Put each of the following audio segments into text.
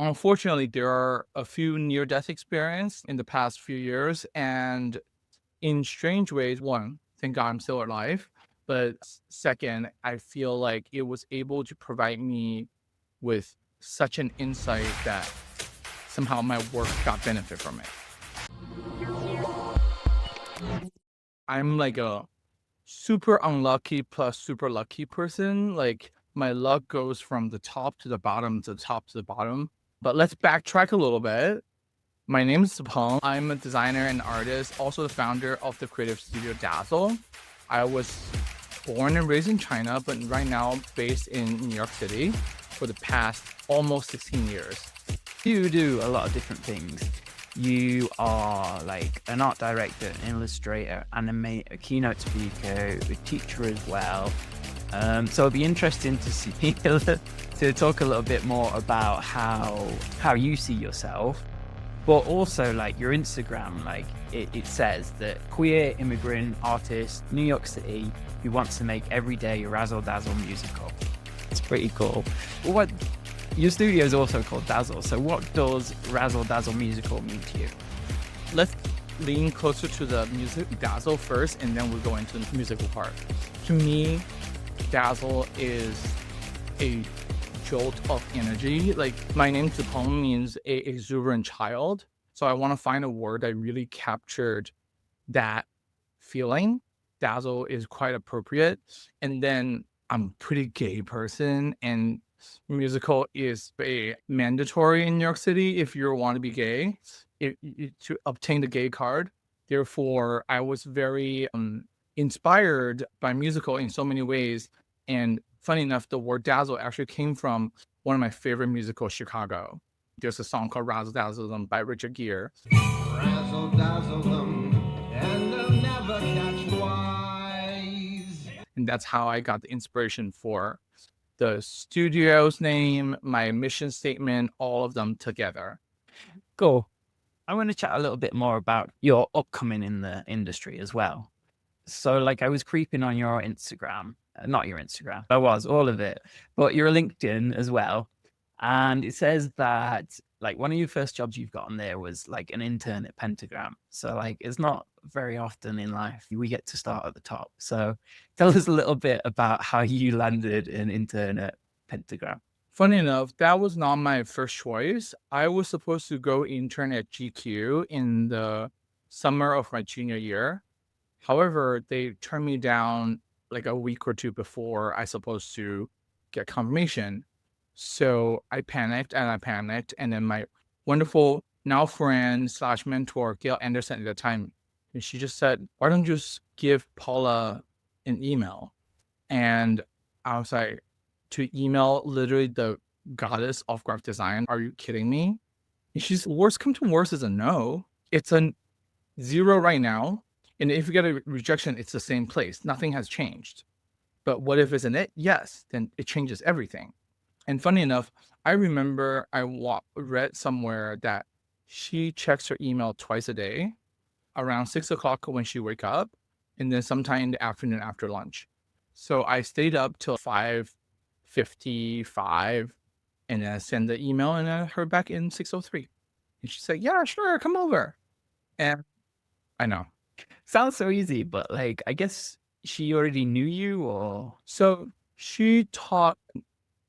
Unfortunately, there are a few near-death experience in the past few years, and in strange ways, one, thank God I'm still alive, but second, I feel like it was able to provide me with such an insight that somehow my work got benefit from it. I'm like a super unlucky plus super lucky person. Like my luck goes from the top to the bottom to the top to the bottom. But let's backtrack a little bit. My name is Zipeng. I'm a designer and artist, also the founder of the Creative Studio Dazzle. I was born and raised in China, but right now based in New York City for the past almost 16 years. You do a lot of different things. You are like an art director, an illustrator, animator, a keynote speaker, a teacher as well. So it'll be interesting to see to talk a little bit more about how you see yourself, but also like your Instagram. Like it says that queer immigrant artist, New York City, who wants to make every day a razzle dazzle musical. It's pretty cool. What your studio is also called Dazzle. So what does razzle dazzle musical mean to you? Let's lean closer to the music Dazzle first, and then we'll go into the musical part. To me, Dazzle is a jolt of energy. Like my name Zipeng means a exuberant child. So I want to find a word that really captured that feeling. Dazzle is quite appropriate. And then I'm a pretty gay person, and musical is a mandatory in New York City if you want to be gay, to obtain the gay card. Therefore, I was very inspired by musical in so many ways. And funny enough, the word dazzle actually came from one of my favorite musicals, Chicago. There's a song called Razzle Dazzle Them by Richard Gere. Razzle dazzle them, and they'll never catch wise. And that's how I got the inspiration for the studio's name, my mission statement, all of them together. Cool. I want to chat a little bit more about your upcoming in the industry as well. So like I was creeping on your Instagram, not your Instagram, I was all of it, but your LinkedIn as well. And it says that like one of your first jobs you've got on there was like an intern at Pentagram. So like it's not very often in life we get to start at the top. So tell us a little bit about how you landed an intern at Pentagram. Funny enough, that was not my first choice. I was supposed to go intern at GQ in the summer of my junior year. However, they turned me down like a week or two before I supposed to get confirmation. So I panicked and I panicked. And then my wonderful now friend slash mentor, Gail Anderson at the time, and she just said, why don't you just give Paula an email? And I was like, to email literally the goddess of graphic design? Are you kidding me? And she's worst come to worst is a no. It's a 0 right now. And if you get a rejection, it's the same place. Nothing has changed. But what if it's an it? Yes, then it changes everything. And funny enough, I remember I read somewhere that she checks her email twice a day, around 6 o'clock when she wake up, and then sometime in the afternoon after lunch. So I stayed up till 5:55, and then I sent the email, and I heard back in 6:03. And she said, yeah, sure, come over. And I know. Sounds so easy, but like I guess she already knew you or So she taught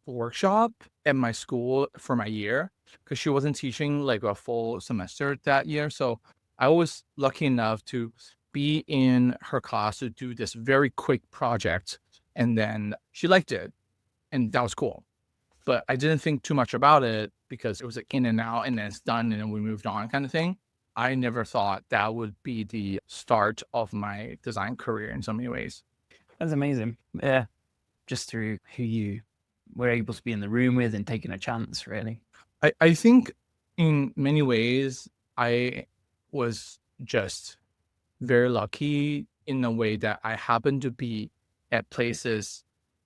workshop at my school for my year because she wasn't teaching like a full semester that year. So I was lucky enough to be in her class to do this very quick project. And then she liked it. And that was cool. But I didn't think too much about it because it was like in and out and then it's done and then we moved on kind of thing. I never thought that would be the start of my design career in so many ways. that's amazing. Yeah. Just through who you were able to be in the room with and taking a chance, really. I think in many ways, I was just very lucky in a way that I happened to be at places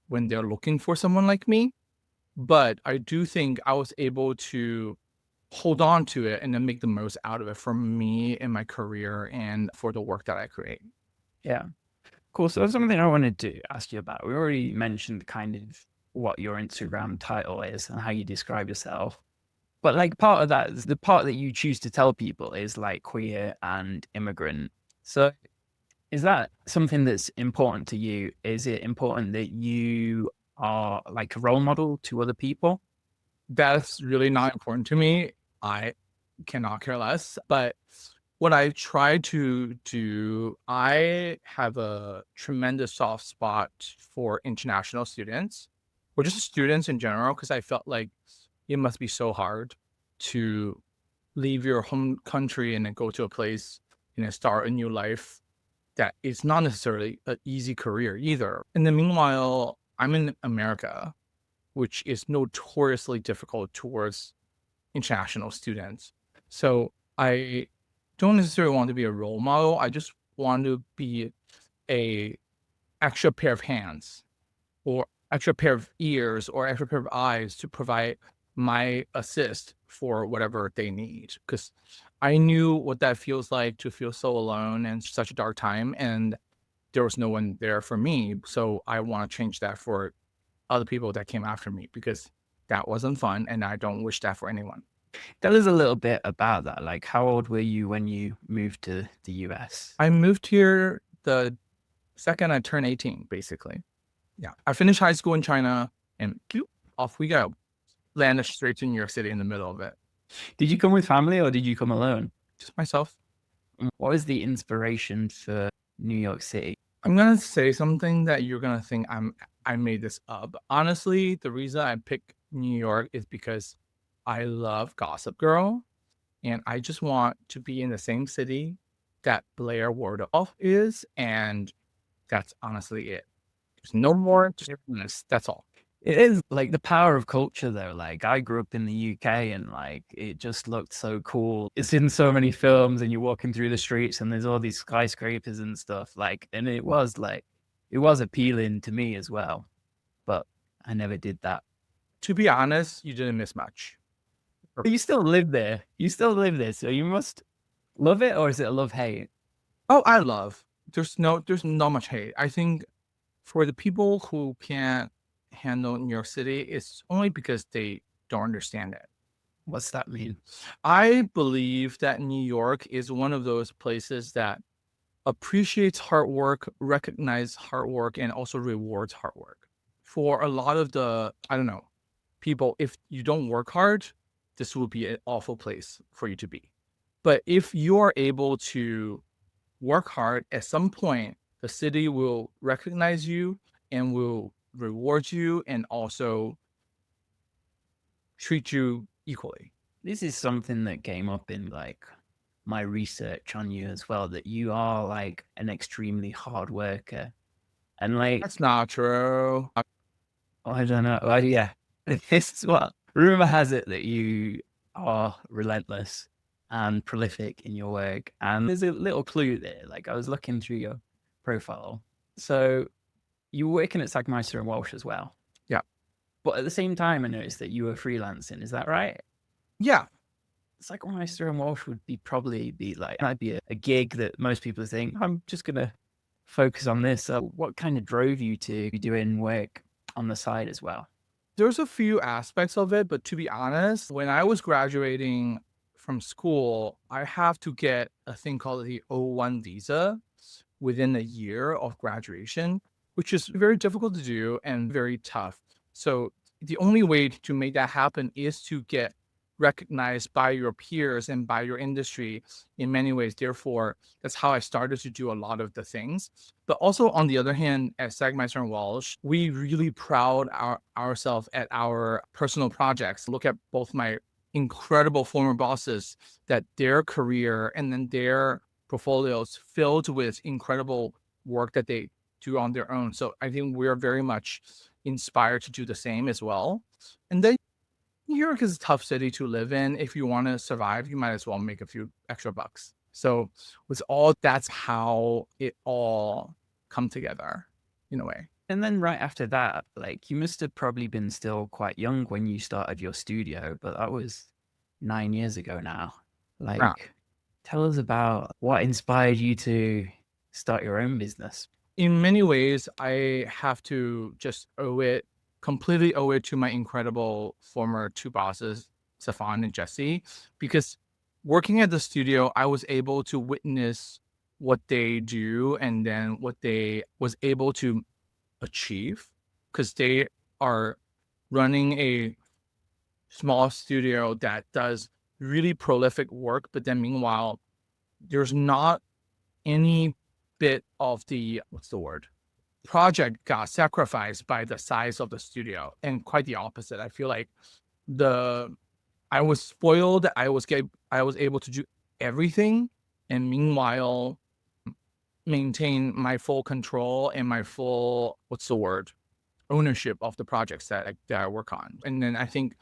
when they're looking for someone like me. But I do think I was able to hold on to it and then make the most out of it for me in my career and for the work that I create. Yeah. Cool. So that's something I wanted to ask you about. We already mentioned kind of what your Instagram title is and how you describe yourself. But like part of that, the part that you choose to tell people is like queer and immigrant. So is that something that's important to you? Is it important that you are like a role model to other people? That's really not important to me. I cannot care less. But what I try to do, I have a tremendous soft spot for international students or just students in general, because I felt like it must be so hard to leave your home country and then go to a place and then start a new life that is not necessarily an easy career either. In the meanwhile, I'm in America, which is notoriously difficult towards international students. So I don't necessarily want to be a role model. I just want to be a extra pair of hands or extra pair of ears or extra pair of eyes to provide my assist for whatever they need. Because I knew what that feels like to feel so alone and such a dark time, and there was no one there for me. So I want to change that for other people that came after me, because that wasn't fun and I don't wish that for anyone. Tell us a little bit about that. Like, how old were you when you moved to the US? I moved here the second I turned 18, basically. Yeah. I finished high school in China and off we go. Landed straight to New York City in the middle of it. Did you come with family or did you come alone? Just myself. What was the inspiration for New York City? I'm gonna say something that you're gonna think I made this up. Honestly, the reason I picked New York is because I love Gossip Girl, and I just want to be in the same city that Blair Waldorf is, and that's honestly it. There's no more to this. That's all. It is like the power of culture though. Like I grew up in the UK and like it just looked so cool. It's in so many films and you're walking through the streets and there's all these skyscrapers and stuff. Like, and it was appealing to me as well. But I never did that. To be honest, you didn't miss much. But you still live there. You still live there. So you must love it, or is it a love-hate? Oh, I love. There's not much hate. I think for the people who can't handle New York City, it's only because they don't understand it. What's that mean? I believe that New York is one of those places that appreciates hard work, recognizes hard work, and also rewards hard work. For a lot of the, I don't know, people, if you don't work hard, this will be an awful place for you to be. But if you are able to work hard, at some point, the city will recognize you and will reward you and also treat you equally. This is something that came up in like my research on you as well, that you are like an extremely hard worker. And like, That's not true. I don't know. Well, yeah, this is what rumor has it, that you are relentless and prolific in your work. And there's a little clue there. Like I was looking through your profile. So you were working at Sagmeister and Walsh as well. Yeah. But at the same time, I noticed that you were freelancing. Is that right? Yeah. Sagmeister and Walsh would probably be like, might be a gig that most people think, I'm just going to focus on this. So what kind of drove you to be doing work on the side as well? There's a few aspects of it, but to be honest, when I was graduating from school, I have to get a thing called the O1 visa within a year of graduation, which is very difficult to do and very tough. So the only way to make that happen is to get recognized by your peers and by your industry in many ways. Therefore, that's how I started to do a lot of the things. But also on the other hand, at Sagmeister and Walsh, we really proud ourselves at our personal projects. Look at both my incredible former bosses, that their career and then their portfolios filled with incredible work that they do on their own. So I think we're very much inspired to do the same as well. And then New York is a tough city to live in. If you want to survive, you might as well make a few extra bucks. So with all, that's how it all come together in a way. And then right after that, like you must have probably been still quite young when you started your studio, but that was 9 years ago now. Like, tell us about what inspired you to start your own business. In many ways, I have to just completely owe it to my incredible former two bosses, Stefan and Jesse, because working at the studio, I was able to witness what they do and then what they was able to achieve, because they are running a small studio that does really prolific work, but then meanwhile, there's not any bit of the, what's the word, project got sacrificed by the size of the studio, and quite the opposite. I feel like the I was spoiled. I was able to do everything, and meanwhile maintain my full control and my full, what's the word, ownership of the projects that I work on. And then I think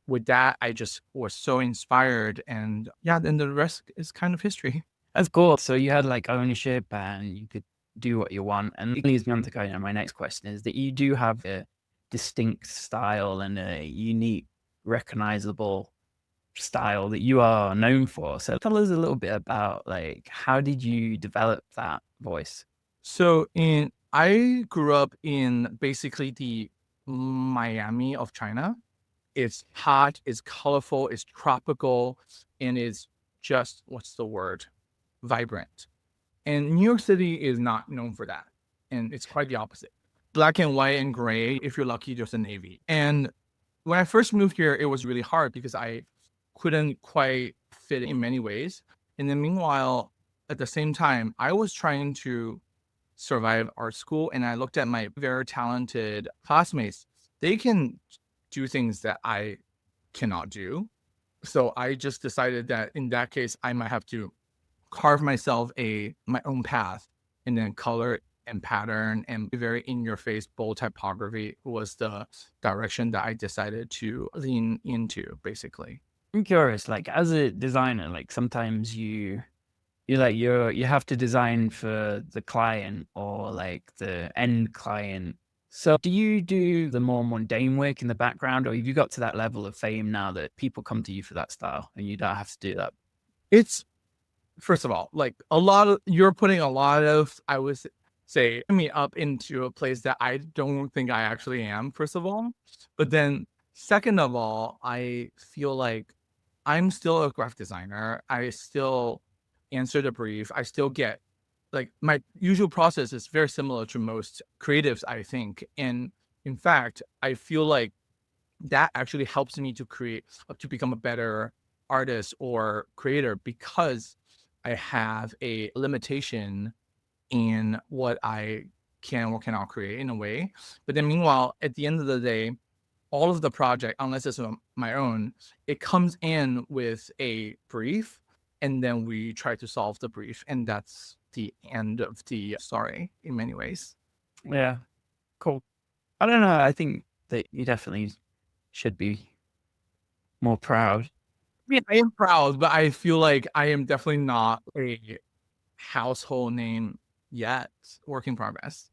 with that, I just was so inspired, and yeah, then the rest is kind of history. That's cool. So you had like ownership and you could do what you want. And it leads me on to kind of my next question is that you do have a distinct style and a unique, recognizable style that you are known for. So tell us a little bit about like, how did you develop that voice? So I grew up in basically the Miami of China. It's hot, it's colorful, it's tropical, and it's just, what's the word, vibrant. And New York City is not known for that. And it's quite the opposite. Black and white and gray. If you're lucky, there's a navy. And when I first moved here, it was really hard because I couldn't quite fit in many ways. And then meanwhile, at the same time, I was trying to survive art school, and I looked at my very talented classmates. They can do things that I cannot do. So I just decided that in that case, I might have to carve myself my own path, and then color and pattern and very in your face bold typography was the direction that I decided to lean into, basically. I'm curious, like as a designer, like sometimes you have to design for the client or like the end client. So do you do the more mundane work in the background, or have you got to that level of fame now that people come to you for that style and you don't have to do that? It's, first of all, like you're putting a lot of, I would say, me up into a place that I don't think I actually am, first of all. But then second of all, I feel like I'm still a graphic designer. I still answer the brief. I still get, like, my usual process is very similar to most creatives, I think. And in fact, I feel like that actually helps me to become a better artist or creator, because I have a limitation in what I can or cannot create in a way. But then meanwhile, at the end of the day, all of the project, unless it's my own, it comes in with a brief, and then we try to solve the brief, and that's the end of the story in many ways. Yeah, cool. I don't know. I think that you definitely should be more proud. I mean, I am proud, but I feel like I am definitely not a household name yet. Work in progress.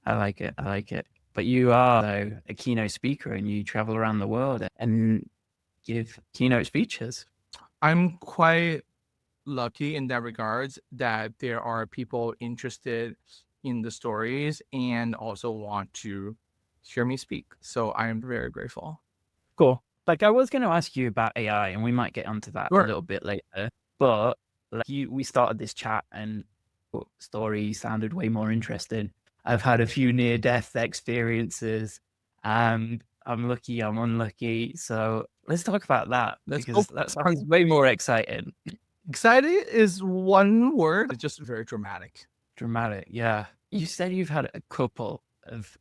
I like it. I like it. But you are though a keynote speaker and you travel around the world and give keynote speeches. I'm quite lucky in that regards that there are people interested in the stories and also want to hear me speak. So I am very grateful. Cool. Like I was going to ask you about AI, and we might get onto that a Sure. little bit later. But like we started this chat, and story sounded way more interesting. I've had a few near-death experiences, and I'm lucky, I'm unlucky. So let's talk about that because that sounds way more exciting. Excited is one word. It's just very dramatic. Dramatic, yeah. You said you've had a couple of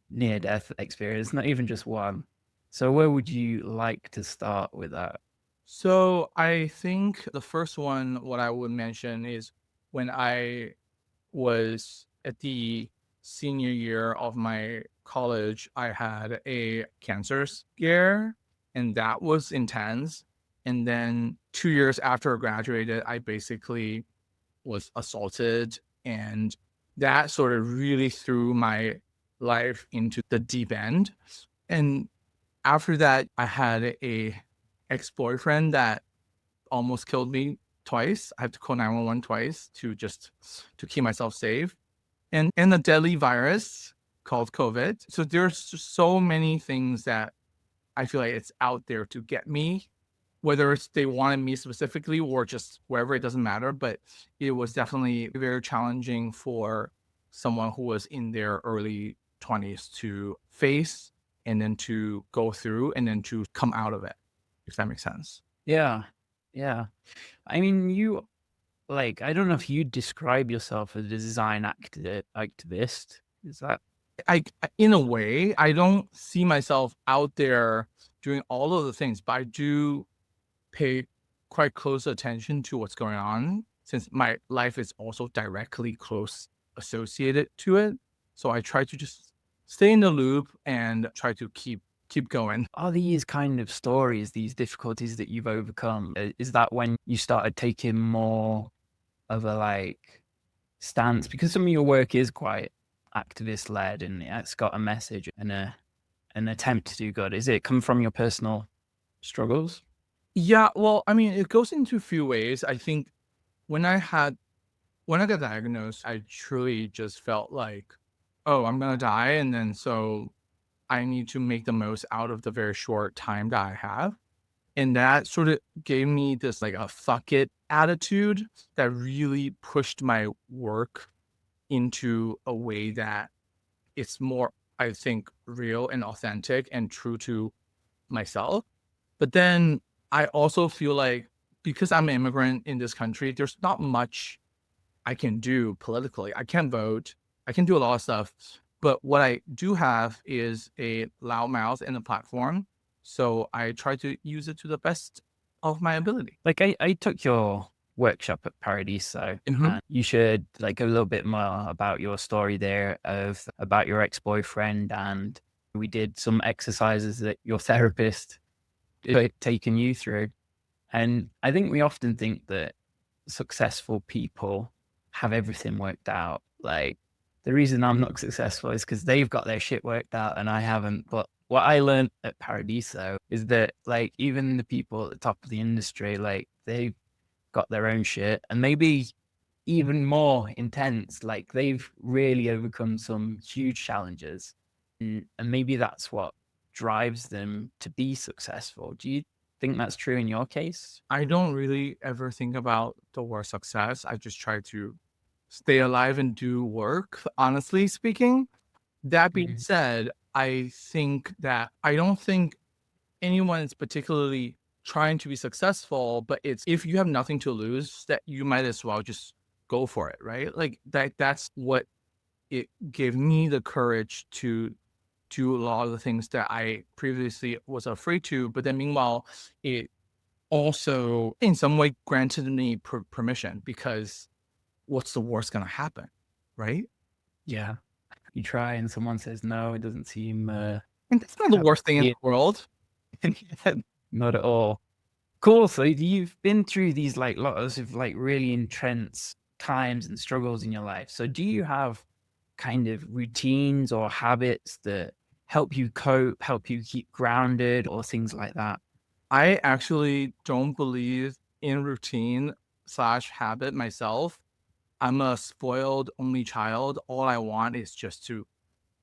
near-death experiences, not even just one. So where would you like to start with that? So I think the first one, what I would mention is when I was at the senior year of my college, I had a cancer scare, and that was intense. And then 2 years after I graduated, I basically was assaulted, and that sort of really threw my life into the deep end. And after that, I had a ex-boyfriend that almost killed me twice. I had to call 911 twice to keep myself safe. And a deadly virus called COVID. So there's just so many things that I feel like it's out there to get me. whether it's they wanted me specifically or just wherever, it doesn't matter. But it was definitely very challenging for someone who was in their early 20s to face and then to go through and then to come out of it, if that makes sense. Yeah. Yeah. I mean, you like, I don't know if you describe yourself as a design activist. Is that In a way, I don't see myself out there doing all of the things, but I do pay quite close attention to what's going on since my life is also directly close associated to it. So I try to just stay in the loop and try to keep going. are these kind of stories, these difficulties that you've overcome? Is that when you started taking more of a like stance? Because some of your work is quite activist led and it's got a message and an attempt to do good. Is it come from your personal struggles? Yeah, well, I mean, it goes into a few ways. I think when I had when I got diagnosed, I truly just felt like, oh, I'm gonna die, and then so I need to make the most out of the very short time that I have. And that sort of gave me this like a fuck it attitude that really pushed my work into a way that it's more, I think, real and authentic and true to myself. But then I also feel like because I'm an immigrant in this country, there's not much I can do politically. I can't vote. I can do a lot of stuff. But what I do have is a loud mouth and a platform. So I try to use it to the best of my ability. Like I took your workshop at Paradiso Mhm. and you shared like a little bit more about your story there of about your ex-boyfriend, and we did some exercises that your therapist had taken you through. And I think we often think that successful people have everything worked out. Like the reason I'm not successful is because they've got their shit worked out and I haven't. But what I learned at Paradiso is that like even the people at the top of the industry, like they've got their own shit and maybe even more intense. Like they've really overcome some huge challenges. And maybe that's what drives them to be successful. Do you think that's true in your case? I don't really ever think about the word success. I just try to stay alive and do work, honestly speaking. That being Mhm. said, I think that I don't think anyone is particularly trying to be successful, but it's if you have nothing to lose, that you might as well just go for it, right? Like that's what it gave me the courage to do a lot of the things that I previously was afraid to. But then meanwhile, it also in some way granted me permission because what's the worst gonna happen, right? Yeah. You try and someone says no, it doesn't seem And that's not the worst thing in yeah, the world. not at all. Cool. So you've been through these like lots of like really intense times and struggles in your life. So do you have kind of routines or habits that help you cope, help you keep grounded or things like that? I actually don't believe in routine slash habit myself. I'm a spoiled only child. All I want is just to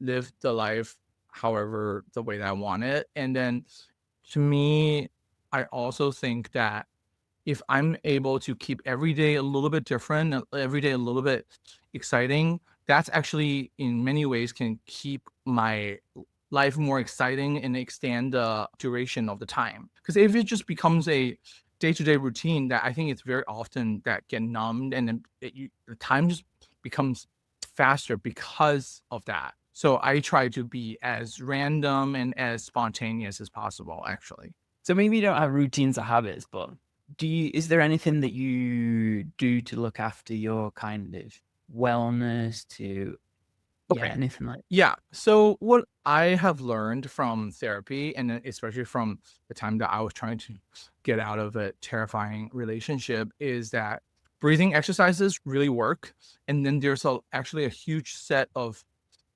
live the life however the way that I want it. And then to me, I also think that if I'm able to keep every day a little bit different, every day a little bit exciting, that's actually in many ways can keep my life more exciting and extend the duration of the time. Because if it just becomes a day-to-day routine that I think it's very often that get numbed and then the time just becomes faster because of that. So I try to be as random and as spontaneous as possible, actually. So maybe you don't have routines or habits, but is there anything that you do to look after your kind of wellness to, yeah, Okay. anything like Yeah. So what I have learned from therapy, and then especially from the time that I was trying to get out of a terrifying relationship, is that breathing exercises really work. And then there's actually a huge set of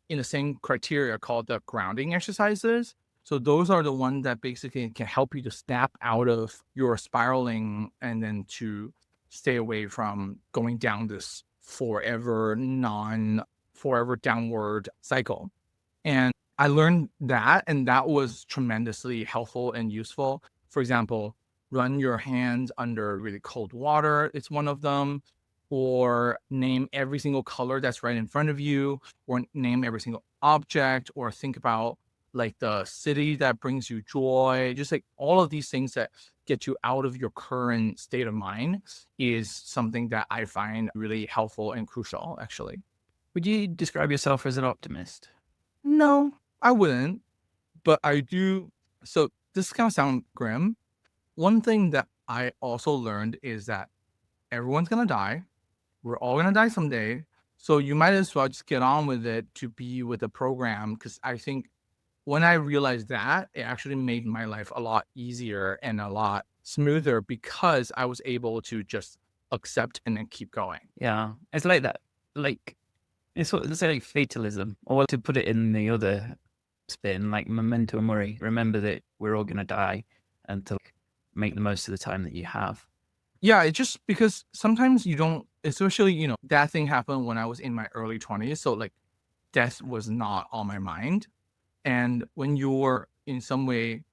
in the same criteria called the grounding exercises. So those are the ones that basically can help you to snap out of your spiraling and then to stay away from going down this forever downward cycle. And I learned that, and that was tremendously helpful and useful. For example, run your hands under really cold water. It's one of them. Or name every single color that's right in front of you, or name every single object, or think about like the city that brings you joy. Just like all of these things that get you out of your current state of mind is something that I find really helpful and crucial, actually. Would you describe yourself as an optimist? No, I wouldn't, but I do. So this kind of sound grim. One thing that I also learned is that everyone's gonna die. We're all gonna die someday. So you might as well just get on with it to be with the program. Cause I think when I realized that, it actually made my life a lot easier and a lot smoother because I was able to just accept and then keep going. Yeah, it's like that. Like it's sort of it's like fatalism, or to put it in the other spin, like memento mori. Remember that we're all gonna die, and to make the most of the time that you have. Yeah, it's just because sometimes you don't, especially, that thing happened when I was in my early 20s. So like death was not on my mind. And when you're in some way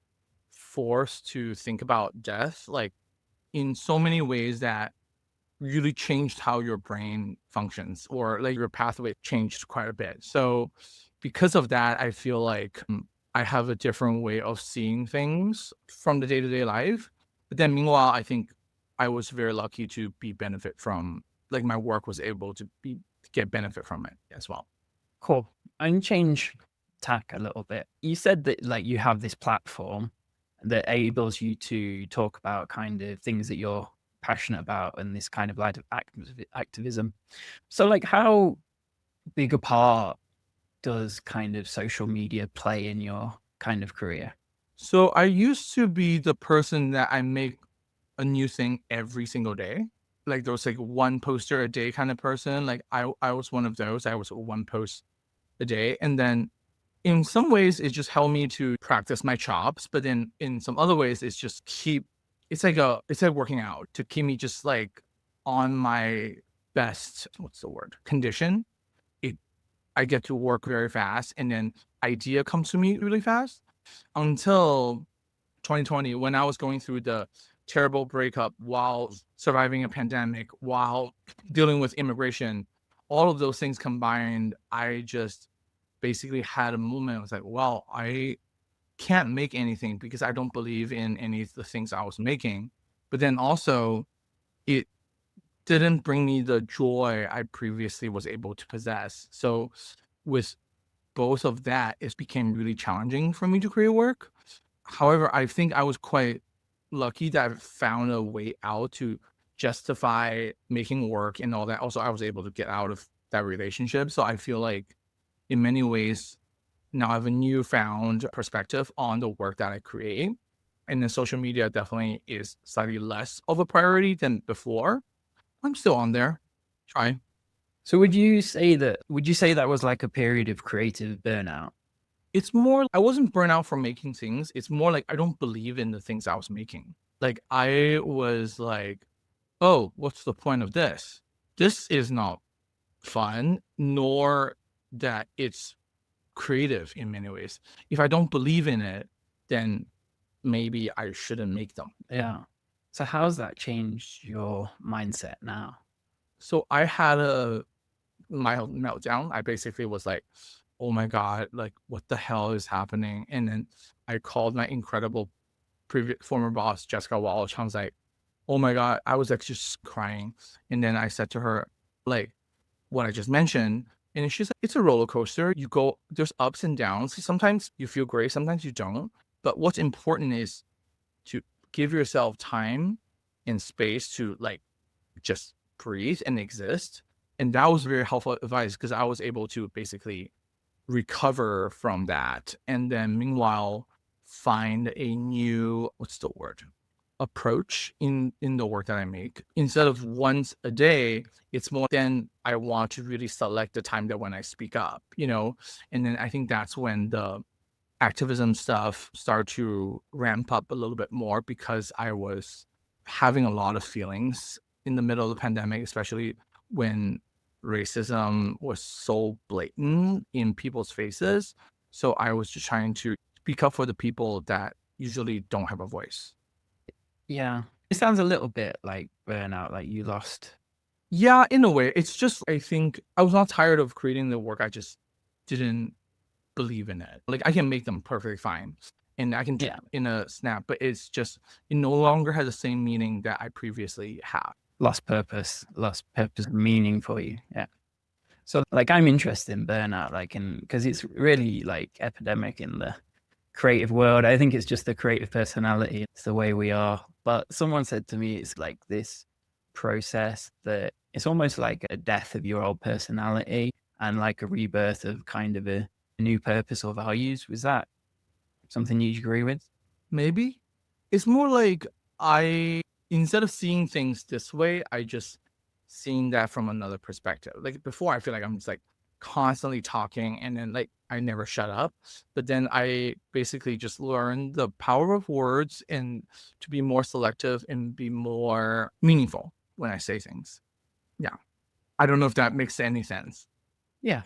forced to think about death, like in so many ways that really changed how your brain functions or like your pathway changed quite a bit. So because of that, I feel like I have a different way of seeing things from the day-to-day life. But then meanwhile, I think I was very lucky to be benefit from like my work was able to get benefit from it as well. Cool. And change tack a little bit. You said that like you have this platform that enables you to talk about kind of things that you're passionate about and this kind of light of activism. So like how big a part does kind of social media play in your kind of career? So I used to be the person that I make a new thing every single day. Like there was like one poster a day kind of person. Like I was one of those. I was one post a day. And then in some ways it just helped me to practice my chops. But then in some other ways it's just it's like working out to keep me just like on my best, what's the word? Condition. It I get to work very fast and then idea comes to me really fast until 2020 when I was going through the terrible breakup while surviving a pandemic, while dealing with immigration, all of those things combined, I just basically had a moment. I was like, well, I can't make anything because I don't believe in any of the things I was making. But then also, it didn't bring me the joy I previously was able to possess. So, with both of that, it became really challenging for me to create work. However, I think I was quite lucky that I found a way out to justify making work and all that. Also, I was able to get out of that relationship. So I feel like in many ways, now I have a newfound perspective on the work that I create. And then social media definitely is slightly less of a priority than before. I'm still on there. Try. So would you say that was like a period of creative burnout? It's more, I wasn't burnt out from making things. It's more like I don't believe in the things I was making. Like I was like, oh, what's the point of this? This is not fun, nor that it's creative in many ways. If I don't believe in it, then maybe I shouldn't make them. Yeah. So how's that changed your mindset now? So I had a mild meltdown. I basically was like, oh my God, like what the hell is happening? And then I called my incredible previous former boss, Jessica Walsh. I was like, oh my God, I was like just crying. And then I said to her, like what I just mentioned. And she's like, it's a roller coaster. You go, there's ups and downs. Sometimes you feel great, sometimes you don't. But what's important is to give yourself time and space to like just breathe and exist. And that was very helpful advice because I was able to basically recover from that. And then meanwhile, find a new, what's the word? Approach in the work that I make. Instead of once a day, it's more then I want to really select the time that when I speak up, and then I think that's when the activism stuff started to ramp up a little bit more because I was having a lot of feelings in the middle of the pandemic, especially when racism was so blatant in people's faces. So I was just trying to speak up for the people that usually don't have a voice. Yeah. It sounds a little bit like burnout, like you lost. Yeah, in a way, it's just I think I was not tired of creating the work. I just didn't believe in it. Like I can make them perfectly fine, and I can Yeah. in a snap, but it's just it no longer has the same meaning that I previously had. Lost purpose, meaning for you. Yeah. So like I'm interested in burnout, like in because it's really like epidemic in the creative world. I think it's just the creative personality. It's the way we are. But someone said to me, it's like this process that it's almost like a death of your old personality and like a rebirth of kind of a new purpose or values. Was that something you agree with? Maybe it's more like I instead of seeing things this way, I just seeing that from another perspective. Like before, I feel like I'm just like constantly talking and then like I never shut up. But then I basically just learned the power of words and to be more selective and be more meaningful when I say things. Yeah. I don't know if that makes any sense. Yeah.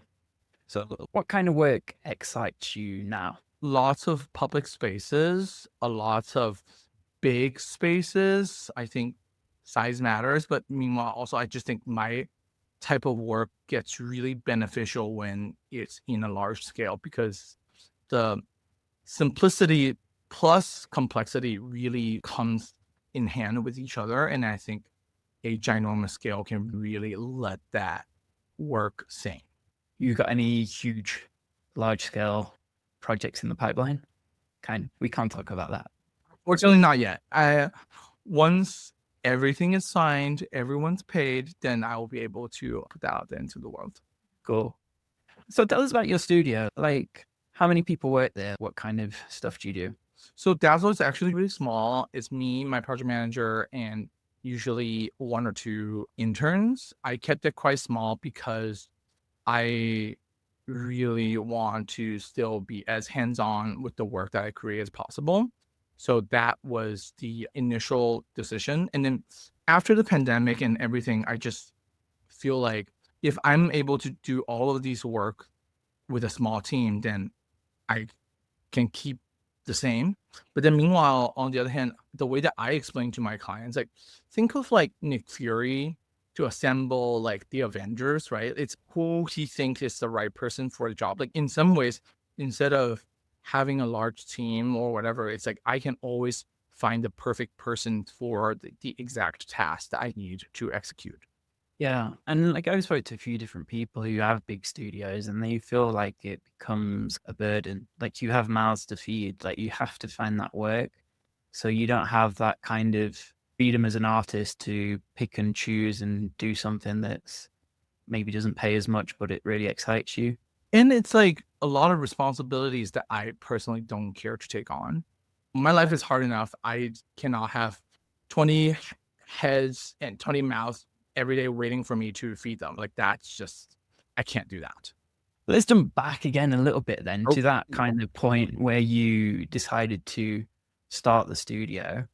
So what kind of work excites you now? Lots of public spaces, a lot of big spaces. I think size matters, but meanwhile, also I just think my type of work gets really beneficial when it's in a large scale because the simplicity plus complexity really comes in hand with each other. And I think a ginormous scale can really let that work sing. You got any huge, large scale projects in the pipeline? We can't talk about that. Fortunately, not yet. Once everything is signed, everyone's paid, then I will be able to put that out there into the world. Cool. So tell us about your studio. Like, how many people work there? What kind of stuff do you do? So Dazzle is actually really small. It's me, my project manager, and usually one or two interns. I kept it quite small because I really want to still be as hands-on with the work that I create as possible. So that was the initial decision. And then after the pandemic and everything, I just feel like if I'm able to do all of these work with a small team, then I can keep the same. But then meanwhile, on the other hand, the way that I explain to my clients, like think of like Nick Fury to assemble like the Avengers, right? It's who he thinks is the right person for the job. Like in some ways, instead of having a large team or whatever, it's like I can always find the perfect person for the exact task that I need to execute. Yeah. And like I spoke to a few different people who have big studios and they feel like it becomes a burden. Like you have mouths to feed, like you have to find that work. So you don't have that kind of freedom as an artist to pick and choose and do something that's maybe doesn't pay as much, but it really excites you. And it's like a lot of responsibilities that I personally don't care to take on. My life is hard enough. I cannot have 20 heads and 20 mouths every day waiting for me to feed them. Like that's just, I can't do that. Let's jump back again a little bit then Oh, to that kind of point where you decided to start the studio.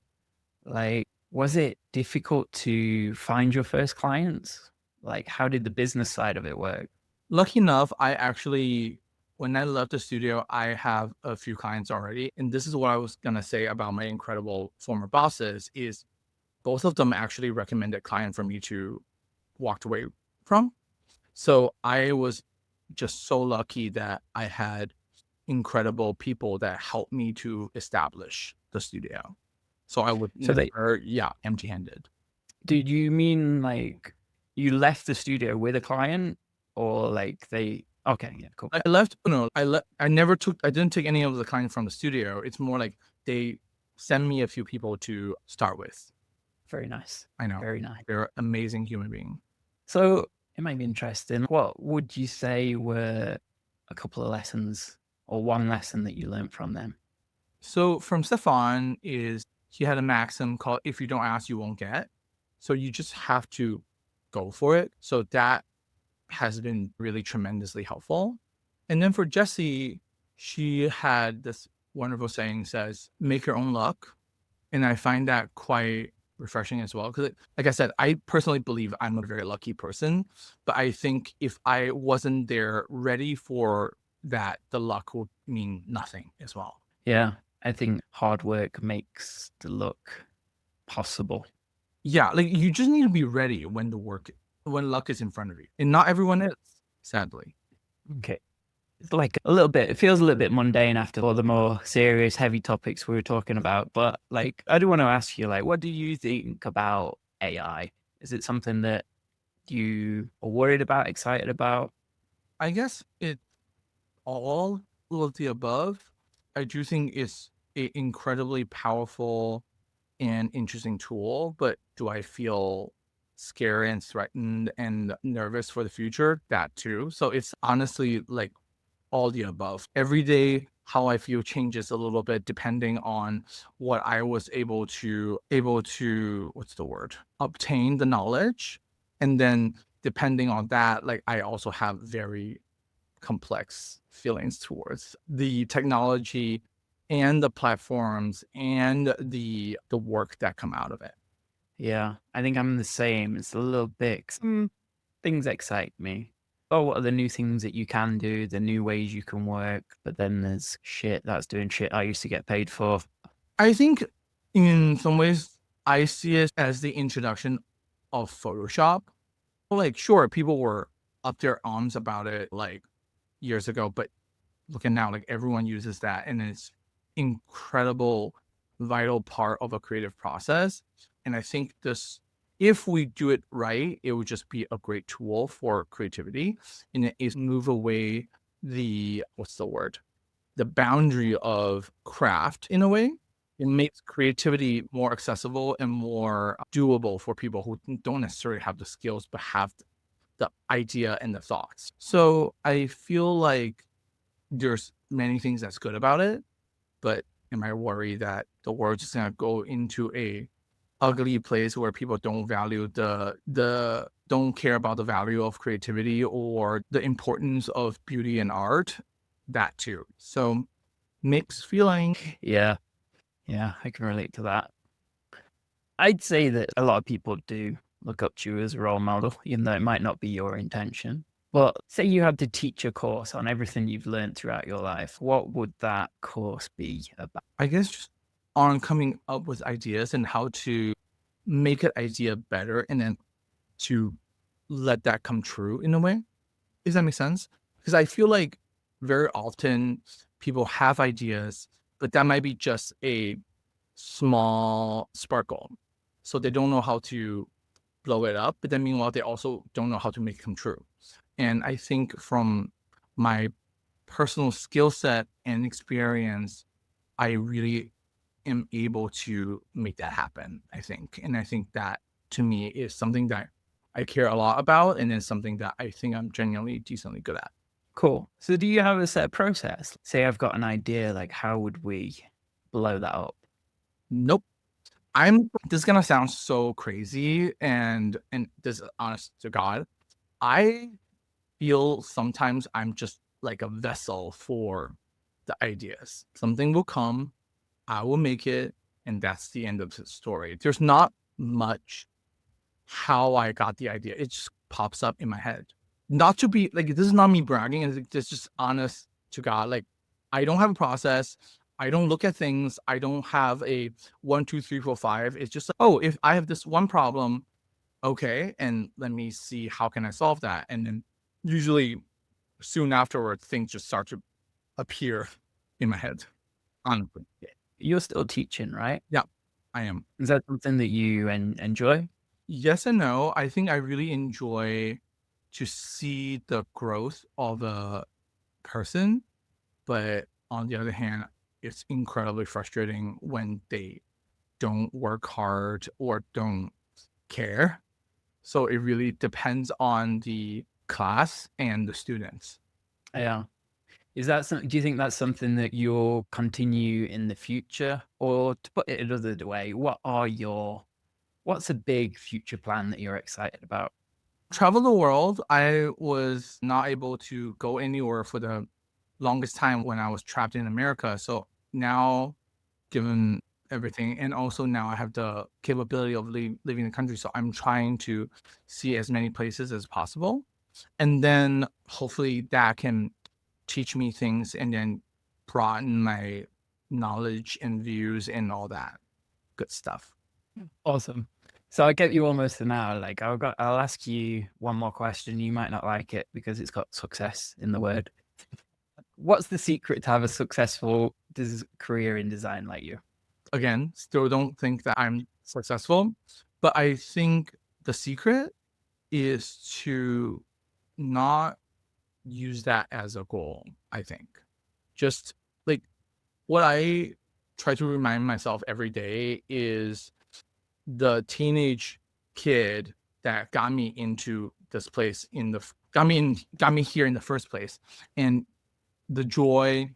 Like, was it difficult to find your first clients? Like, how did the business side of it work? lucky enough, I actually, when I left the studio, I have a few clients already. And this is what I was going to say about my incredible former bosses is both of them actually recommended client for me to walk away from. So I was just so lucky that I had incredible people that helped me to establish the studio. So I would So they never, yeah, empty-handed. did you mean like you left the studio with a client or like they okay, yeah, cool. I left, no, I never took, I didn't take any of the clients from the studio. It's more like they send me a few people to start with. Very nice. I know Very nice. they're amazing human beings. So it might be interesting. What would you say were a couple of lessons or one lesson that you learned from them? So from Stefan is he had a maxim called if you don't ask, you won't get. So you just have to go for it. So that has been really tremendously helpful. And then for Jessie, she had this wonderful saying says, make your own luck. And I find that quite refreshing as well. Because like I said, I personally believe I'm a very lucky person. But I think if I wasn't there ready for that, the luck would mean nothing as well. Yeah, I think hard work makes the luck possible. Yeah, like you just need to be ready when luck is in front of you. And not everyone is, sadly. Okay. It's like a little bit, it feels a little bit mundane after all the more serious, heavy topics we were talking about. But like, I do want to ask you, like, what do you think about AI? Is it something that you are worried about, excited about? I guess it all of the above. I do think it's an incredibly powerful and interesting tool, but do I feel scared and threatened and nervous for the future? That too. So it's honestly like all the above. Every day, how I feel changes a little bit depending on what I was able to what's the word? Obtain the knowledge. And then depending on that, like I also have very complex feelings towards the technology and the platforms and the work that come out of it. Yeah, I think I'm the same. It's a little bit, some things excite me. Oh, what are the new things that you can do, the new ways you can work? But then there's shit that's doing shit I used to get paid for. I think in some ways I see it as the introduction of Photoshop. Like sure, people were up their arms about it like years ago, but looking now, like everyone uses that and it's incredible vital part of a creative process. And I think this, if we do it right, it would just be a great tool for creativity, and it is move away the what's the word, the boundary of craft in a way. It makes creativity more accessible and more doable for people who don't necessarily have the skills but have the idea and the thoughts. So I feel like there's many things that's good about it, but am I worried that the world's just gonna go into a ugly place where people don't value the don't care about the value of creativity or the importance of beauty and art? That too. So mixed feeling. Yeah, yeah, I can relate to that. I'd say that a lot of people do look up to you as a role model, even though it might not be your intention. But say you had to teach a course on everything you've learned throughout your life, what would that course be about? I guess just on coming up with ideas and how to make an idea better and then to let that come true in a way. Does that make sense? Because I feel like very often people have ideas, but that might be just a small sparkle. So they don't know how to blow it up, but then meanwhile, they also don't know how to make it come true. And I think from my personal skill set and experience, I really am able to make that happen, I think. And I think that to me is something that I care a lot about and is something that I think I'm genuinely decently good at. Cool. So do you have a set process? Say I've got an idea, like how would we blow that up? Nope. This is gonna sound so crazy and this is honest to God. I feel sometimes I'm just like a vessel for the ideas. Something will come, I will make it, and that's the end of the story. There's not much how I got the idea. It just pops up in my head. Not to be like, this is not me bragging, it's just honest to God. Like, I don't have a process. I don't look at things. I don't have a 1, 2, 3, 4, 5. It's just like, oh, if I have this one problem, okay, and let me see how can I solve that. And then usually soon afterwards, things just start to appear in my head. Honestly. You're still teaching, right? Yeah, I am. Is that something that you enjoy? Yes and no. I think I really enjoy to see the growth of a person, but on the other hand, it's incredibly frustrating when they don't work hard or don't care. So it really depends on the class and the students. Yeah. Is that some, do you think that's something that you'll continue in the future? Or to put it another way, what's a big future plan that you're excited about? Travel the world. I was not able to go anywhere for the longest time when I was trapped in America. So now, given everything, and also now I have the capability of leaving the country, so I'm trying to see as many places as possible, and then hopefully that can teach me things and then broaden my knowledge and views and all that good stuff. Awesome. So I get you almost an hour. Like I'll ask you one more question. You might not like it because it's got success in the word. What's the secret to have a successful career in design like you? Again, still don't think that I'm successful, but I think the secret is to not use that as a goal. I think just like what I try to remind myself every day is the teenage kid that got me into this place got me here in the first place, and the joy,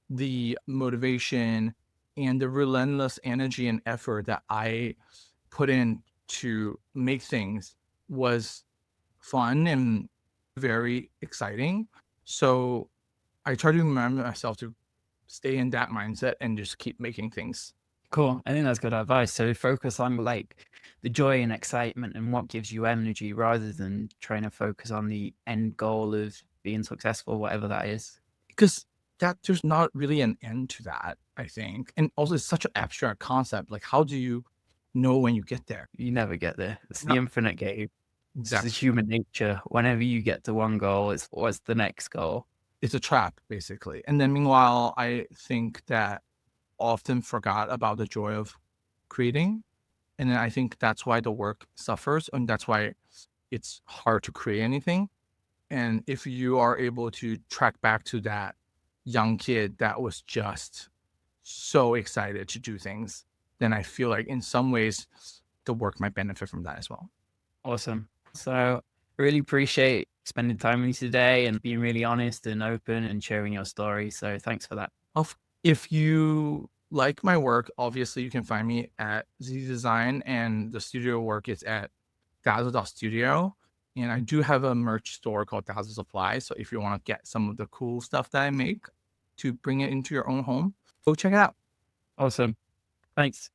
the motivation, and the relentless energy and effort that I put in to make things was fun and very exciting. So I try to remind myself to stay in that mindset and just keep making things. Cool. I think that's good advice. So focus on like the joy and excitement and what gives you energy rather than trying to focus on the end goal of being successful, whatever that is. Because that there's not really an end to that, I think. And also it's such an abstract concept. Like how do you know when you get there? You never get there. It's the No, infinite game. It's the exactly. human nature. Whenever you get to one goal, it's what's the next goal? It's a trap, basically. And then meanwhile, I think that often forgot about the joy of creating. And then I think that's why the work suffers, and that's why it's hard to create anything. And if you are able to track back to that young kid that was just so excited to do things, then I feel like in some ways the work might benefit from that as well. Awesome. So really appreciate spending time with me today and being really honest and open and sharing your story. So thanks for that. If you like my work, obviously you can find me at Z Design, and the studio work is at Dazzle.studio. And I do have a merch store called Dazzle Supply. So if you want to get some of the cool stuff that I make to bring it into your own home, go check it out. Awesome. Thanks.